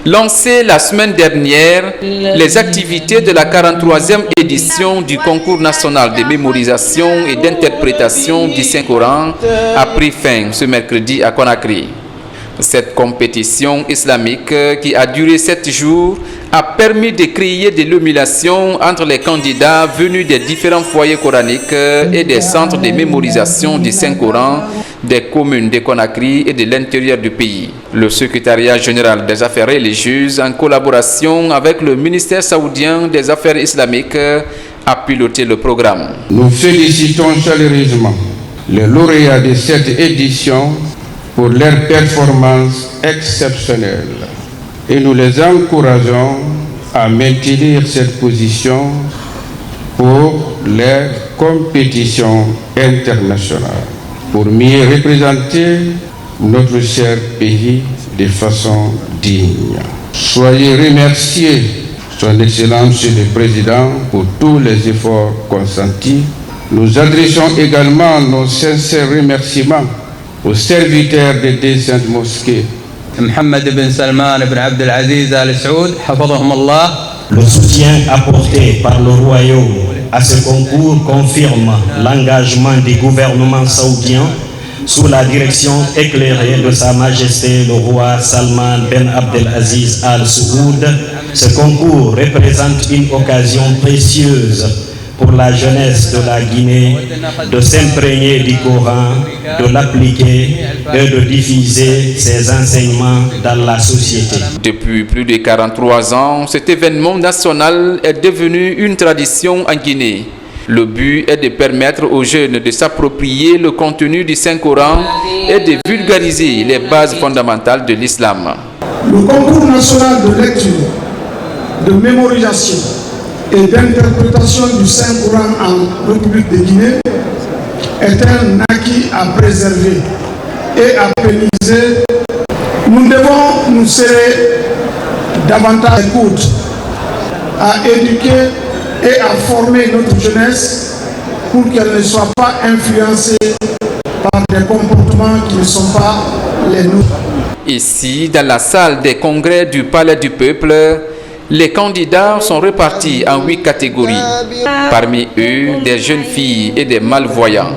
Lancées la semaine dernière, les activités de la 43e édition du concours national de mémorisation et d'interprétation du Saint-Coran a pris fin ce mercredi à Conakry. Cette compétition islamique qui a duré 7 jours a permis de créer de l'émulation entre les candidats venus des différents foyers coraniques et des centres de mémorisation du Saint-Coran des communes de Conakry et de l'intérieur du pays. Le secrétariat général des affaires religieuses, en collaboration avec le ministère saoudien des affaires islamiques, a piloté le programme. Nous félicitons chaleureusement les lauréats de cette édition pour leur performance exceptionnelle et nous les encourageons à maintenir cette position pour les compétitions internationales pour mieux représenter notre cher pays de façon digne. Soyez remerciés, Son Excellence le Président, pour tous les efforts consentis. Nous adressons également nos sincères remerciements aux serviteurs des deux saintes mosquées. Mohammed ibn Salman ibn Abdelaziz Al Saoud, hafadhahum Allah. Le soutien apporté par le royaume à ce concours confirme l'engagement du gouvernement saoudien sous la direction éclairée de Sa Majesté le roi Salman ben Abdelaziz Al Saoud. Ce concours représente une occasion précieuse pour la jeunesse de la Guinée de s'imprégner du Coran, de l'appliquer et de diffuser ses enseignements dans la société. Depuis plus de 43 ans, cet événement national est devenu une tradition en Guinée. Le but est de permettre aux jeunes de s'approprier le contenu du Saint-Coran et de vulgariser les bases fondamentales de l'islam. Le concours national de lecture, de mémorisation et d'interprétation du Saint-Coran en République de Guinée est un acquis à préserver et à pérenniser. Nous devons nous serrer davantage d'écoute à éduquer et à former notre jeunesse pour qu'elle ne soit pas influencée par des comportements qui ne sont pas les nôtres. Ici, dans la salle des congrès du Palais du Peuple, les candidats sont répartis en 8 catégories. Parmi eux, des jeunes filles et des malvoyants.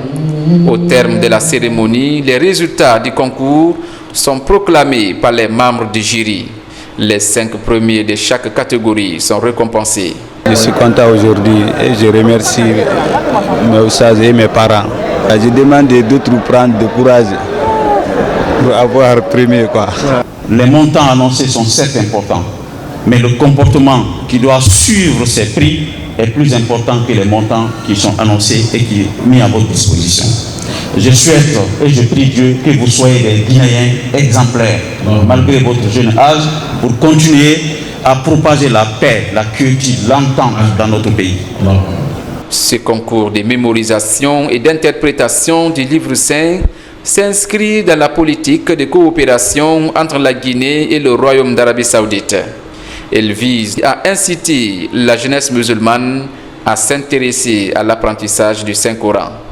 Au terme de la cérémonie, les résultats du concours sont proclamés par les membres du jury. Les 5 premiers de chaque catégorie sont récompensés. Je suis content aujourd'hui et je remercie mes oustads et mes parents. Je demande d'autres de prendre du courage pour avoir premier. Les montants annoncés sont certes importants, mais le comportement qui doit suivre ces prix est plus important que les montants qui sont annoncés et qui sont mis à votre disposition. Je souhaite et je prie Dieu que vous soyez des Guinéens exemplaires, malgré votre jeune âge, pour continuer à propager la paix, la quiétude, l'entente dans notre pays. Ce concours de mémorisation et d'interprétation du livre saint s'inscrit dans la politique de coopération entre la Guinée et le Royaume d'Arabie Saoudite. Elle vise à inciter la jeunesse musulmane à s'intéresser à l'apprentissage du Saint-Coran.